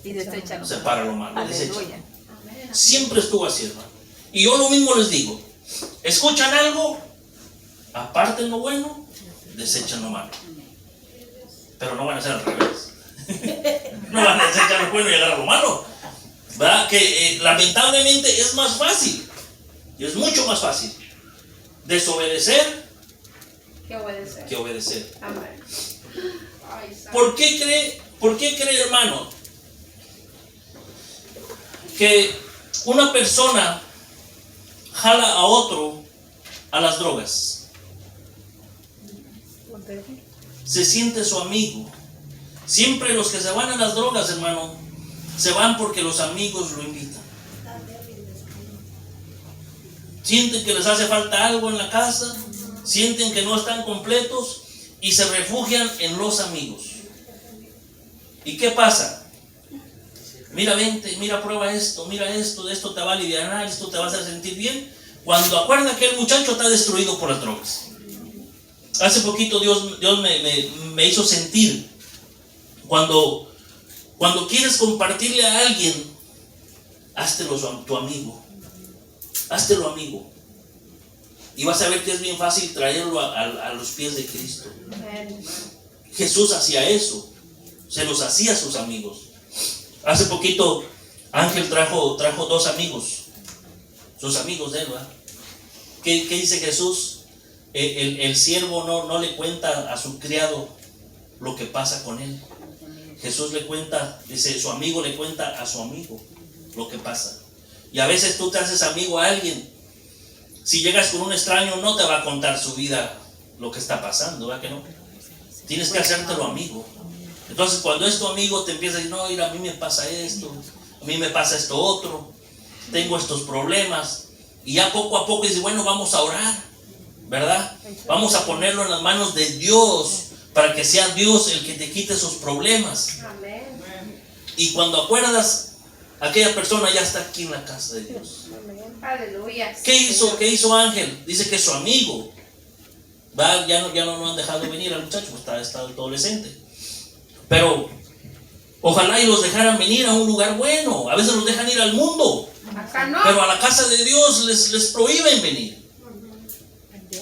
Y desecha lo separa lo malo, desecha. Aleluya. Amén. Siempre estuvo así, hermano. Y yo lo mismo les digo: escuchan algo, aparten lo bueno, desechan lo malo. Pero no van a ser al revés. No van a desechar lo bueno y agarrar lo malo, ¿verdad? Que lamentablemente es más fácil, y es mucho más fácil desobedecer ¿Qué obedecer? que obedecer. Amén. Ay, santo. ¿Por qué cree, hermano, que una persona jala a otro a las drogas? Por débil. Se siente su amigo. Siempre los que se van a las drogas, hermano, se van porque los amigos lo invitan. Sienten que les hace falta algo en la casa, sienten que no están completos y se refugian en los amigos. ¿Y qué pasa? Mira, vente, mira, prueba esto, mira esto, esto te va a aliviar, esto te va a hacer sentir bien. Cuando acuerda que el muchacho está destruido por las drogas. Hace poquito Dios me hizo sentir, cuando quieres compartirle a alguien, háztelo tu amigo. Háztelo amigo. Y vas a ver que es bien fácil traerlo a los pies de Cristo. Amén. Jesús hacía eso, se los hacía a sus amigos. Hace poquito Ángel trajo 2 amigos, sus amigos de él, ¿verdad? ¿Qué dice Jesús? El siervo no le cuenta a su criado lo que pasa con él. Jesús le cuenta, dice, su amigo le cuenta a su amigo lo que pasa. Y a veces tú te haces amigo a alguien. Si llegas con un extraño, no te va a contar su vida, lo que está pasando, ¿verdad que no? Tienes que hacértelo amigo. Entonces, cuando es tu amigo, te empieza a decir, no, mira, a mí me pasa esto, a mí me pasa esto otro, tengo estos problemas. Y ya poco a poco dice, bueno, vamos a orar, ¿verdad? Vamos a ponerlo en las manos de Dios, para que sea Dios el que te quite esos problemas. Amén. Y cuando acuerdas, aquella persona ya está aquí en la casa de Dios. Aleluya. ¿Qué hizo Ángel? Dice que su amigo, ¿va? Ya no han dejado venir al muchacho, pues está adolescente. Pero ojalá y los dejaran venir a un lugar bueno. A veces los dejan ir al mundo, Acá no. pero a la casa de Dios les prohíben venir.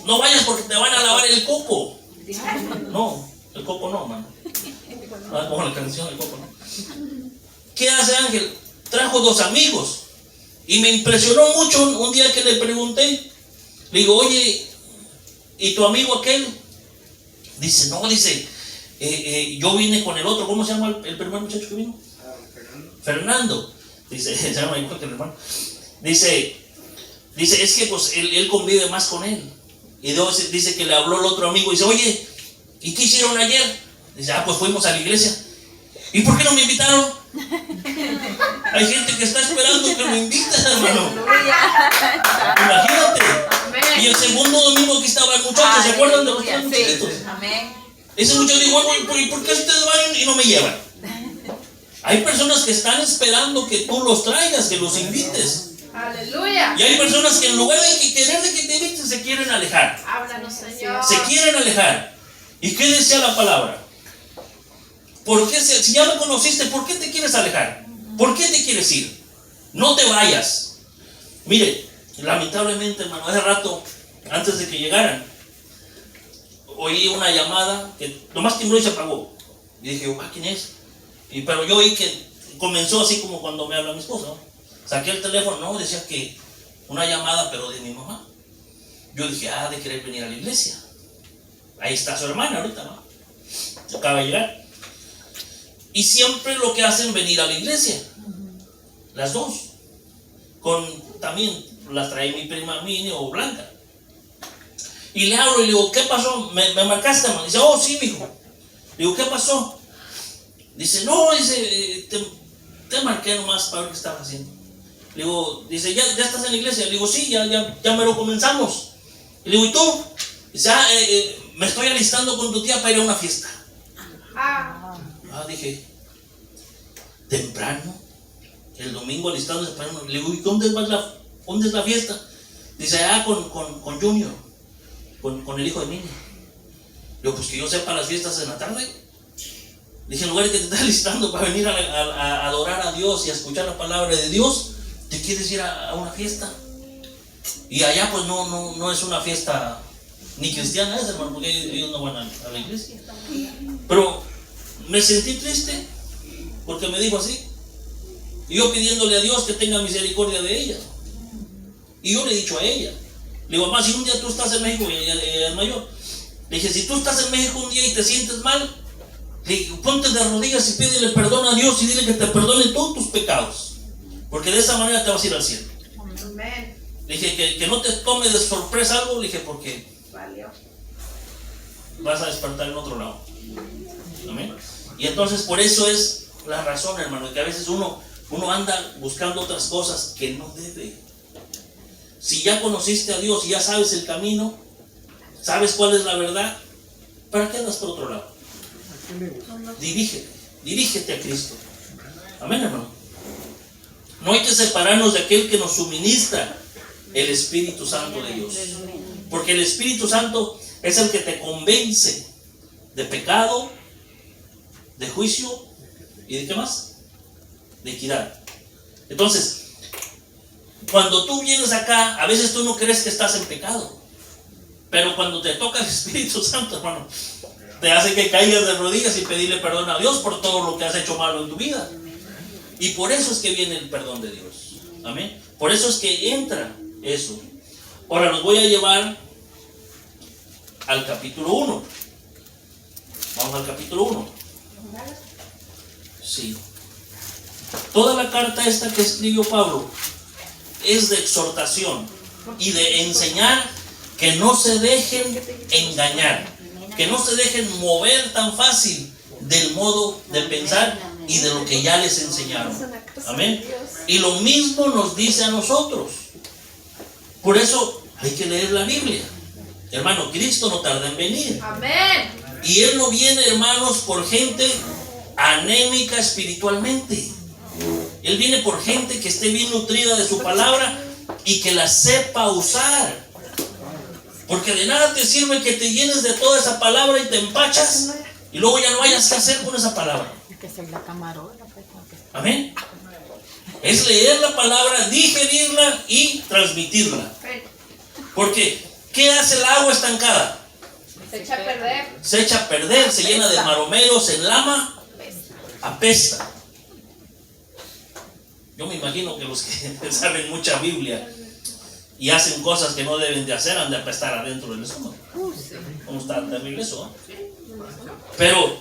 No vayas porque te van a lavar el coco. No, el coco no, mano. Como la canción, el coco no. ¿Qué hace Ángel? Trajo 2 amigos. Y me impresionó mucho un día que le pregunté. Le digo, oye, ¿y tu amigo aquel? Dice, no, dice, yo vine con el otro. ¿Cómo se llama el primer muchacho que vino? Fernando. Dice, se llama igual que el hermano. Dice, es que pues él convive más con él. Y Dios dice que le habló el otro amigo y dice, oye, ¿y qué hicieron ayer? Dice, pues fuimos a la iglesia. ¿Y por qué no me invitaron? Hay gente que está esperando que lo invites, hermano. Imagínate. Amén. Y el segundo domingo que estaba el muchacho, ¿se acuerdan de los 3 muchachitos? Amén. Ese muchacho dijo, bueno, ¿y por qué ustedes van y no me llevan? Hay personas que están esperando que tú los traigas, que los invites. Aleluya. Y hay personas que en lugar de que querer de que te inviten, se quieren alejar. Háblanos, Señor. Se quieren alejar. ¿Y qué decía la palabra? ¿Por qué si ya me conociste, por qué te quieres alejar? ¿Por qué te quieres ir? No te vayas. Mire, lamentablemente, hermano, hace rato, antes de que llegaran, oí una llamada que nomás timbró y se apagó. Y dije, ¿quién es? Pero yo oí que comenzó así como cuando me habla mi esposa, ¿no? Saqué el teléfono, no, decía que una llamada, pero de mi mamá. Yo dije, de querer venir a la iglesia. Ahí está su hermana ahorita, ¿no? Acaba de llegar. Y siempre lo que hacen venir a la iglesia. Las 2. También las trae mi prima Mini o Blanca. Y le hablo y le digo, ¿qué pasó? ¿Me marcaste, hermano? Dice, sí, mijo. Le digo, ¿qué pasó? Dice, no, dice, te marqué nomás para ver qué estaba haciendo. Le digo, dice, ¿ya estás en la iglesia? Le digo, sí, ya me lo comenzamos. Y le digo, ¿y tú? Dice, me estoy alistando con tu tía para ir a una fiesta. Dije, temprano, el domingo alistándose para una. Le digo, ¿y dónde es la fiesta? Dice, con Junior, con el hijo de Mini. Le digo, pues que yo sepa, las fiestas en la tarde. Dije, en lugar de que te estés alistando para venir a adorar a Dios y a escuchar la palabra de Dios, ¿te quieres ir a una fiesta? Y allá pues no es una fiesta ni cristiana, hermano, porque ellos no van a la iglesia. Pero me sentí triste porque me dijo así. Y yo pidiéndole a Dios que tenga misericordia de ella. Y yo le he dicho a ella, le digo, mamá, si un día tú estás en México, y ella es mayor, le dije, si tú estás en México un día y te sientes mal, le dije, ponte de rodillas y pídele perdón a Dios y dile que te perdone todos tus pecados, porque de esa manera te vas a ir al cielo. Amén. Le dije, que no te tome de sorpresa algo, le dije, porque Valió. vas a despertar en otro lado. Amén. Y entonces por eso es la razón, hermano, que a veces uno anda buscando otras cosas que no debe. Si ya conociste a Dios y ya sabes el camino, sabes cuál es la verdad, ¿para qué andas por otro lado? Dirígete a Cristo. Amén, hermano. No hay que separarnos de aquel que nos suministra el Espíritu Santo de Dios. Porque el Espíritu Santo es el que te convence de pecado, de juicio y de qué más, de equidad. Entonces, cuando tú vienes acá, a veces tú no crees que estás en pecado, pero cuando te toca el Espíritu Santo, hermano, te hace que caigas de rodillas y pedirle perdón a Dios por todo lo que has hecho malo en tu vida. Y por eso es que viene el perdón de Dios. Amén. Por eso es que entra eso. Ahora los voy a llevar al capítulo 1. Vamos al capítulo 1. Sí. Toda la carta esta que escribió Pablo es de exhortación y de enseñar que no se dejen engañar, que no se dejen mover tan fácil del modo de pensar y de lo que ya les enseñaron. Amén. Y lo mismo nos dice a nosotros. Por eso hay que leer la Biblia. Hermano, Cristo no tarda en venir. Amén. Y Él no viene, hermanos, por gente anémica espiritualmente. Él viene por gente que esté bien nutrida de su palabra y que la sepa usar. Porque de nada te sirve que te llenes de toda esa palabra y te empachas y luego ya no hayas que hacer con esa palabra. Amén. Es leer la palabra, digerirla y transmitirla. Porque, ¿qué hace el agua estancada? Se echa a perder. Se echa a perder, se llena de maromeros, se enlama, apesta. Yo me imagino que los que saben mucha Biblia y hacen cosas que no deben de hacer han de apestar adentro del estómago. ¿Cómo está terrible eso? Pero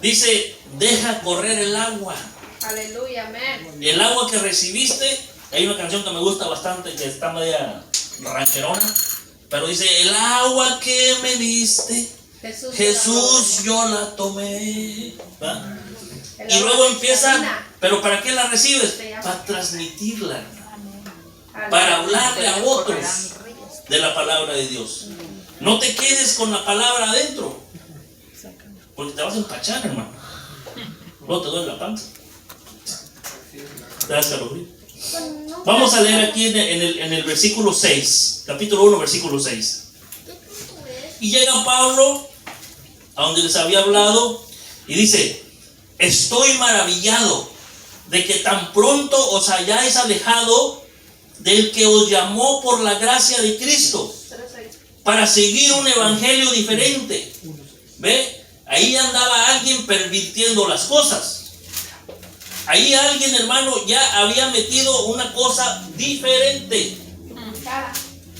dice, deja correr el agua. Aleluya, amén. El agua que recibiste, hay una canción que me gusta bastante que está media rancherona, pero dice, el agua que me diste, Jesús yo la tomé. ¿Va? Y luego empieza, pero ¿para qué la recibes? Para transmitirla, para hablarle a otros de la palabra de Dios. No te quedes con la palabra adentro, porque te vas a empachar, hermano. Luego te duele la panza. Te das calor. Vamos a leer aquí en el versículo 6, capítulo 1, versículo 6. Y llega Pablo a donde les había hablado y dice, estoy maravillado de que tan pronto os hayáis alejado del que os llamó por la gracia de Cristo para seguir un evangelio diferente. ¿Ve? Ahí andaba alguien pervirtiendo las cosas. Ahí alguien, hermano, ya había metido una cosa diferente.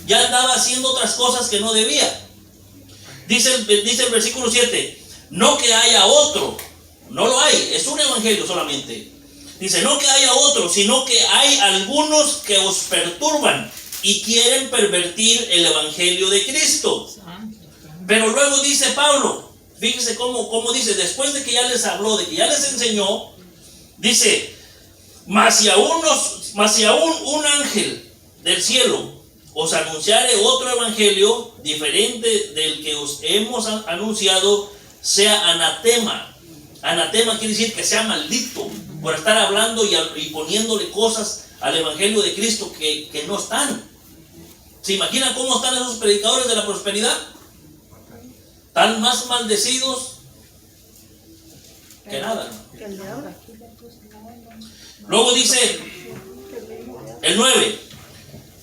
Ya andaba haciendo otras cosas que no debía. Dice el versículo 7, no que haya otro. No lo hay, es un evangelio solamente. Dice, no que haya otro, sino que hay algunos que os perturban y quieren pervertir el evangelio de Cristo. Pero luego dice Pablo, fíjese cómo dice, después de que ya les habló, de que ya les enseñó, dice, mas si aún un ángel del cielo os anunciare otro evangelio diferente del que os hemos anunciado, sea anatema. Anatema quiere decir que sea maldito por estar hablando y poniéndole cosas al evangelio de Cristo que no están. ¿Se imaginan cómo están esos predicadores de la prosperidad? Están más maldecidos que nada. Luego dice el 9,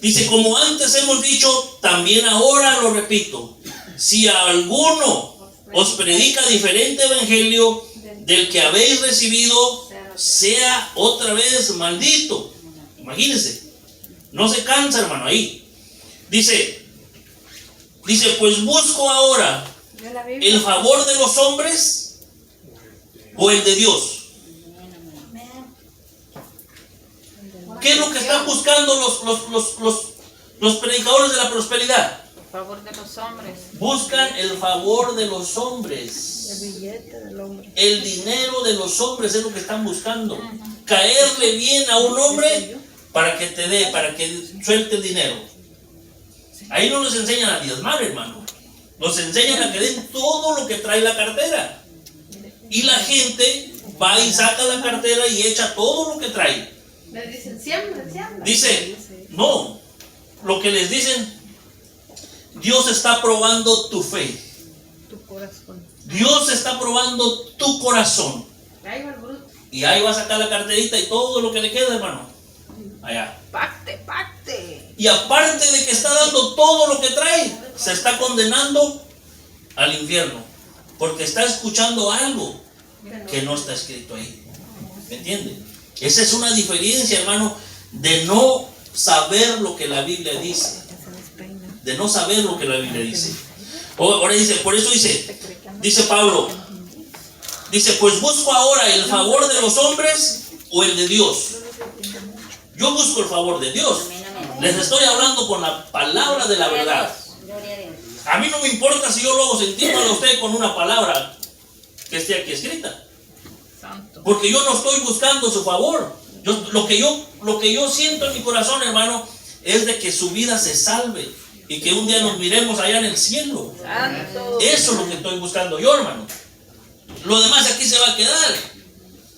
dice, como antes hemos dicho, también ahora lo repito, si a alguno os predica diferente evangelio del que habéis recibido, sea otra vez maldito. Imagínense, no se cansa, hermano, ahí. Dice, pues busco ahora el favor de los hombres o el de Dios. ¿Qué es lo que están buscando los predicadores de la prosperidad? El favor de los hombres. Buscan el favor de los hombres. El billete del hombre. El dinero de los hombres es lo que están buscando. Caerle bien a un hombre para que te dé, para que suelte el dinero. Ahí no nos enseñan a diezmar, hermano. Nos enseñan a que den todo lo que trae la cartera. Y la gente va y saca la cartera y echa todo lo que trae. Les dicen siempre. Dice, no, lo que les dicen, Dios está probando tu fe. Tu corazón. Dios está probando tu corazón. Ahí va el bruto. Y ahí va a sacar la carterita y todo lo que le queda, hermano. Allá. Pacte. Y aparte de que está dando todo lo que trae, se está condenando al infierno. porque está escuchando algo que no está escrito ahí. ¿Me entiende? Esa es una diferencia, hermano, de no saber lo que la Biblia dice. De no saber lo que la Biblia dice. Ahora dice, por eso dice Pablo, dice, pues busco ahora el favor de los hombres o el de Dios. Yo busco el favor de Dios. Les estoy hablando con la palabra de la verdad. A mí no me importa si yo lo hago sentir mal a usted con una palabra que esté aquí escrita. Porque yo no estoy buscando su favor. Lo que yo siento en mi corazón, hermano, es de que su vida se salve y que un día nos miremos allá en el cielo. Eso es lo que estoy buscando yo, hermano. Lo demás aquí se va a quedar.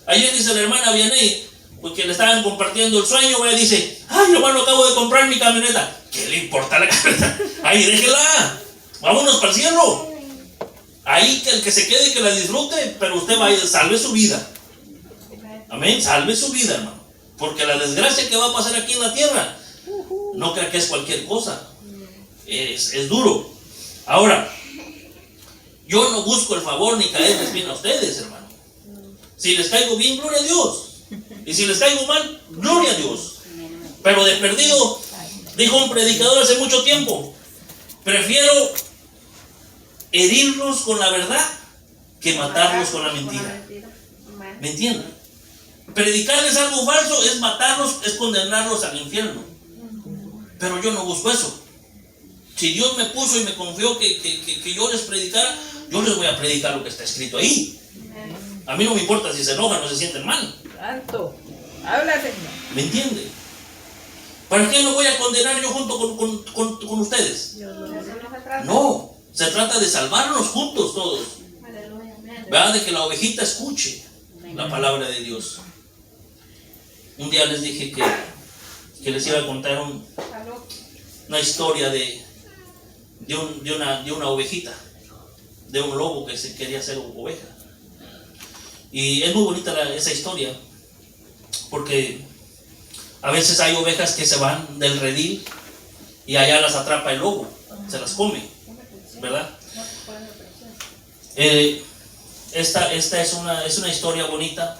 Ayer dice la hermana Vianey, porque le estaban compartiendo el sueño, ella dice, ay, hermano, acabo de comprar mi camioneta. ¿Qué le importa la camioneta? Ahí déjela. Vámonos para el cielo. Ahí que el que se quede, que la disfrute, pero usted vaya, salve su vida. Amén, salve su vida, hermano. Porque la desgracia que va a pasar aquí en la tierra, no crea que es cualquier cosa. Es duro. Ahora, yo no busco el favor ni caerles bien a ustedes, hermano. Si les caigo bien, gloria a Dios. Y si les caigo mal, gloria a Dios. Pero de perdido, dijo un predicador hace mucho tiempo, prefiero herirlos con la verdad que matarlos con la mentira. ¿Me entienden? Predicarles algo falso es matarlos, es condenarlos al infierno. Pero yo no busco eso. Si Dios me puso y me confió que yo les predicara, yo les voy a predicar lo que está escrito ahí. A mí no me importa si se enojan o se sienten mal. Santo, habla, Señor. ¿Me entiende? ¿Para qué me voy a condenar yo junto con ustedes? No, se trata de salvarnos juntos todos. ¿Verdad? De que la ovejita escuche la palabra de Dios. Un día les dije que les iba a contar una historia de una ovejita, de un lobo que se quería hacer oveja. Y es muy bonita esa historia, porque a veces hay ovejas que se van del redil y allá las atrapa el lobo, se las come, ¿verdad? Esta es una historia bonita,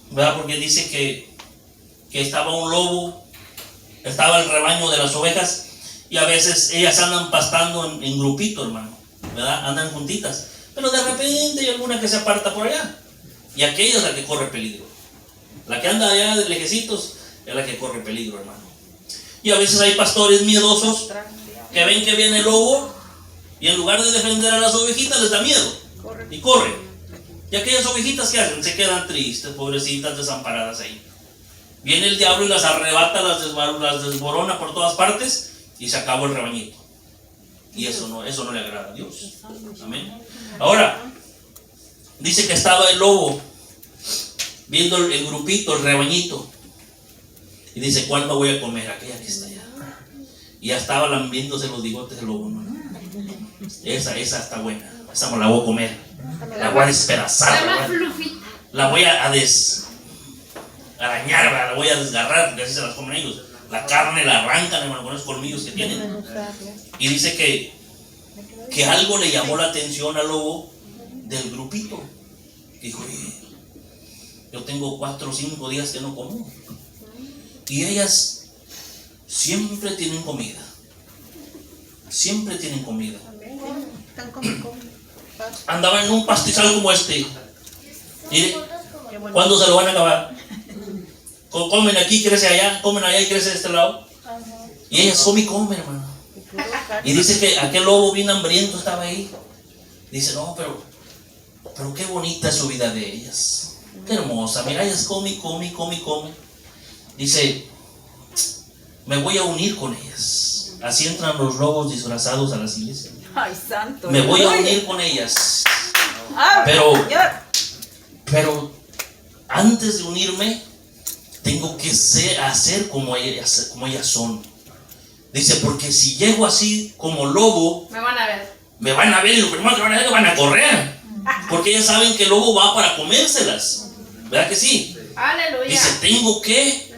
¿verdad? Porque dice que estaba un lobo, estaba el rebaño de las ovejas, y a veces ellas andan pastando en grupito, hermano, ¿verdad? Andan juntitas, pero de repente hay alguna que se aparta por allá, y aquella es la que corre peligro. La que anda allá de lejecitos es la que corre peligro, hermano. Y a veces hay pastores miedosos que ven que viene el lobo y en lugar de defender a las ovejitas les da miedo y corren. Y aquellas ovejitas, ¿qué hacen? Se quedan tristes, pobrecitas, desamparadas ahí. Viene el diablo y las arrebata, las desborona por todas partes y se acabó el rebañito. Y eso no le agrada a Dios. Amén. Ahora, dice que estaba el lobo viendo el grupito, el rebañito. Y dice, ¿cuál me voy a comer? Aquella que está allá. Y ya estaba lambiéndose los bigotes del lobo, ¿no? Esa está buena. Esa me la voy a comer. La voy a despedazar. La voy a arañar, la voy a desgarrar, porque así se las comen ellos. La carne la arrancan, hermano, con esos colmillos que tienen. Y dice que algo le llamó la atención al lobo del grupito. Dijo, yo tengo 4 o 5 días que no como. Y ellas siempre tienen comida. Siempre tienen comida. Andaban en un pastizal como este. Mire, ¿cuándo se lo van a acabar? Comen aquí, crece allá, comen allá y crece de este lado. Y ellas comen, hermano. Y dice que aquel lobo bien hambriento estaba ahí. Dice, no, pero qué bonita es su vida de ellas. Qué hermosa, mira, ellas comen. Dice, me voy a unir con ellas. Así entran los lobos disfrazados a las iglesias. Ay, santo. Me voy a unir con ellas. Pero antes de unirme, tengo que hacer como ellas son. Dice, porque si llego así como lobo, me van a ver y lo primero que van a hacer es que van a correr. Porque ellas saben que el lobo va para comérselas. ¿Verdad que sí? Aleluya. Dice, tengo que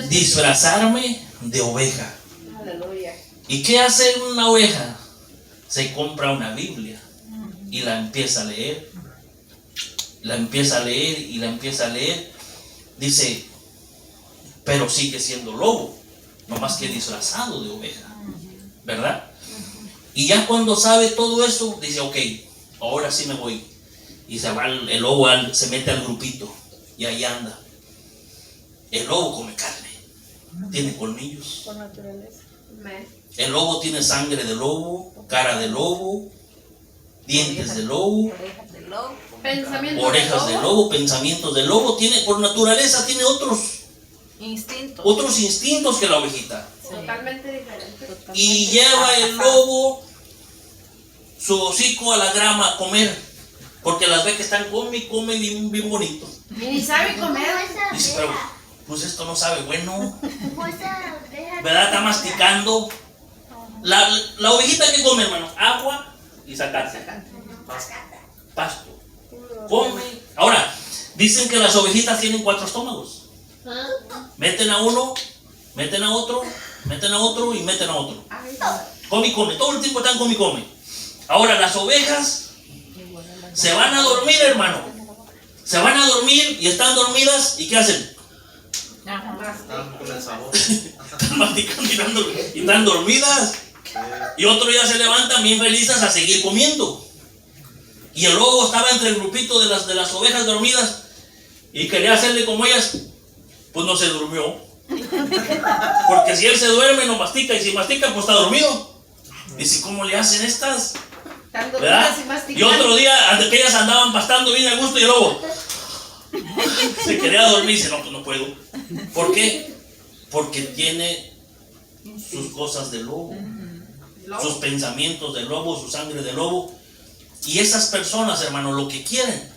disfrazarme de oveja. Aleluya. ¿Y qué hace una oveja? Se compra una Biblia y la empieza a leer. La empieza a leer y la empieza a leer. Dice, pero sigue siendo lobo, nomás que disfrazado de oveja, ¿verdad? Y ya cuando sabe todo eso, dice, ok, ahora sí me voy. Y se va el lobo, se mete al grupito y ahí anda. El lobo come carne, tiene colmillos. Por naturaleza. Amén. El lobo tiene sangre de lobo, cara de lobo, dientes de lobo, Orejas de lobo. Pensamiento orejas de lobo, pensamientos de lobo. Tiene, por naturaleza tiene otros instintos que la ovejita. Totalmente diferente. Y lleva el lobo su hocico a la grama a comer, porque las ve que están come bien, bien bonito. Y ni sabe comer. Dice, pero pues esto no sabe bueno, ¿verdad? Está masticando. La ovejita que come, hermano, agua y zacate, pasto. Come. Ahora, dicen que las ovejitas tienen 4 estómagos. Meten a uno, meten a otro, meten a otro y meten a otro. Come y come, todo el tiempo están come y come. Ahora las ovejas se van a dormir, hermano. Se van a dormir y están dormidas. ¿Y qué hacen? Están masticando y están dormidas. Y otro día se levantan bien felices a seguir comiendo. Y el lobo estaba entre el grupito de las ovejas dormidas y quería hacerle como ellas. Pues no se durmió. Porque si él se duerme no mastica, y si mastica pues está dormido. Dice, ¿cómo le hacen estas? ¿Verdad? Y otro día, antes que ellas andaban pastando bien a gusto, y el lobo se quería dormir y dice, no, pues no puedo. ¿Por qué? Porque tiene sus cosas de lobo, sus pensamientos de lobo, su sangre de lobo. Y esas personas, hermano, lo que quieren,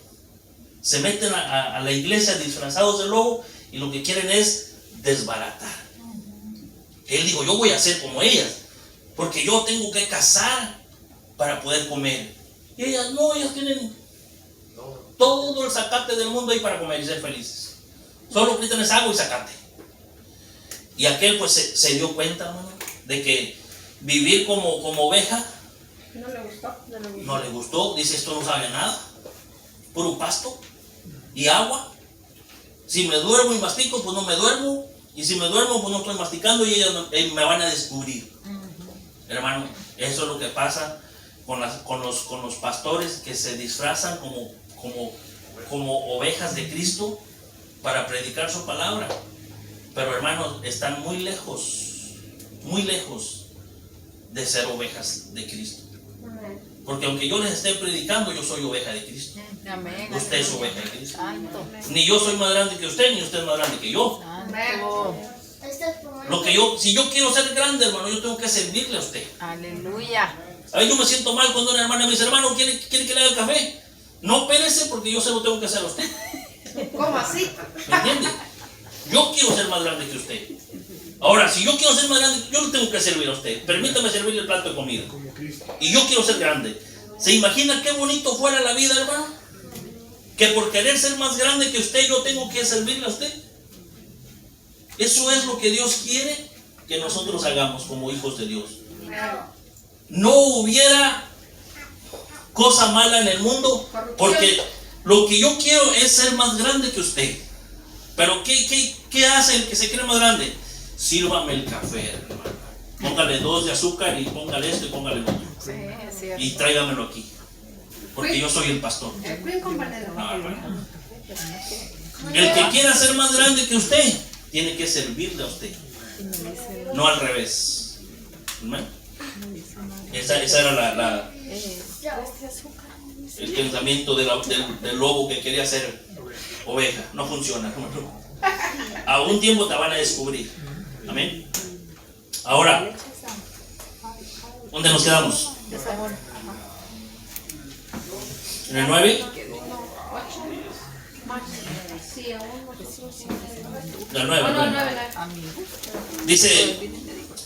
se meten a la iglesia disfrazados de lobo y lo que quieren es desbaratar. Él dijo, yo voy a ser como ellas, porque yo tengo que cazar para poder comer. Y ellas no, ellas tienen todo el zacate del mundo ahí para comer y ser felices. Solo quitan esa agua y zacate. Y aquel pues se dio cuenta, hermano, de que vivir como oveja No le gustó. no le gustó. Dice, esto no sabe a nada, puro pasto y agua. Si me duermo y mastico, pues no me duermo. Y si me duermo, pues no estoy masticando y ellas me van a descubrir. Hermano, eso es lo que pasa con los pastores que se disfrazan como ovejas de Cristo para predicar su palabra. Pero hermanos, están muy lejos de ser ovejas de Cristo. Porque aunque yo les esté predicando, yo soy oveja de Cristo. Amén. Usted es oveja de Cristo. Santo. Ni yo soy más grande que usted, ni usted es más grande que yo. Santo. Si yo quiero ser grande, hermano, yo tengo que servirle a usted. Aleluya. A ver, yo me siento mal cuando una hermana me dice, hermano, ¿quiere que le haga el café? No pérese porque yo se lo tengo que hacer a usted. ¿Cómo así? ¿Me entiende? Yo quiero ser más grande que usted. Ahora, si yo quiero ser más grande, yo le tengo que servir a usted. Permítame servirle el plato de comida. Y yo quiero ser grande. ¿Se imagina qué bonito fuera la vida, hermano? Que por querer ser más grande que usted, yo tengo que servirle a usted. Eso es lo que Dios quiere que nosotros hagamos como hijos de Dios. No hubiera cosa mala en el mundo, porque lo que yo quiero es ser más grande que usted. Pero ¿qué hace el que se cree más grande? Sírvame el café, hermano. Póngale 2 de azúcar y póngale esto y póngale lo otro. Sí, es cierto. Y tráigamelo aquí, porque yo soy el pastor. El Queen compañero. No, hermano. El que quiera ser más grande que usted tiene que servirle a usted, no al revés. ¿Hermano? Esa era el pensamiento del lobo que quería ser oveja. No funciona, hermano. A un tiempo te van a descubrir. Amén. Ahora, ¿dónde nos quedamos? ¿En el 9? Sí, aún Del 9. no.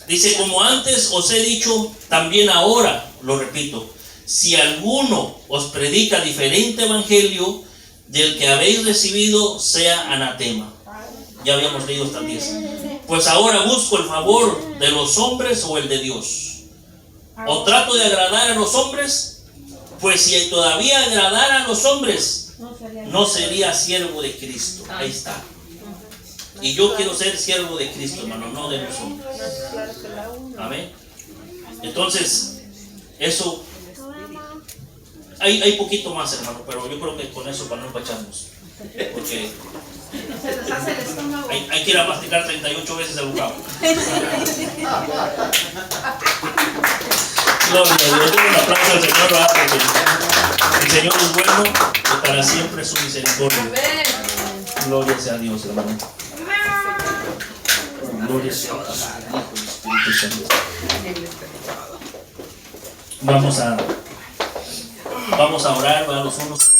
Dice, como antes os he dicho, también ahora lo repito, si alguno os predica diferente evangelio del que habéis recibido, sea anatema. Ya habíamos leído hasta el 10. Pues ahora busco el favor de los hombres o el de Dios. O trato de agradar a los hombres Pues si todavía agradara a los hombres, No sería. no sería siervo de Cristo. Ahí está. Y yo quiero ser siervo de Cristo, hermano, no de los hombres. Amén. Entonces, eso. Hay poquito más, hermano, pero yo creo que con eso para no empacharnos. Porque Se les hace el estómago. hay que ir a masticar 38 veces el bocado. Gloria a Dios. Un aplauso al Señor, ¿verdad? Porque el Señor es bueno y para siempre su misericordia. Gloria sea a Dios, hermano. Gloria sea a Dios, Hijo y Espíritu Santo. Vamos a orar, ¿verdad? Los unos.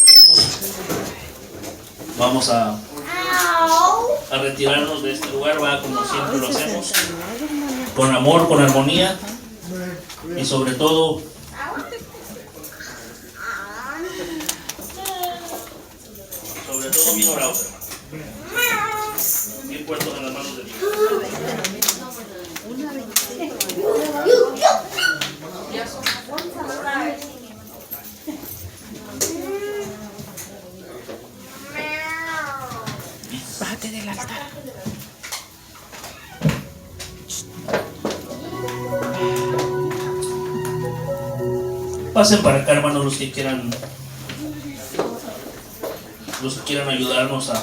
Vamos a retirarnos de este lugar, ¿verdad? Como siempre lo hacemos. Con amor, con armonía. Y sobre todo, bien orados, hermano. Bien puestos en las manos de Dios. Bájate del altar. Pasen para acá, hermanos, los que quieran ayudarnos a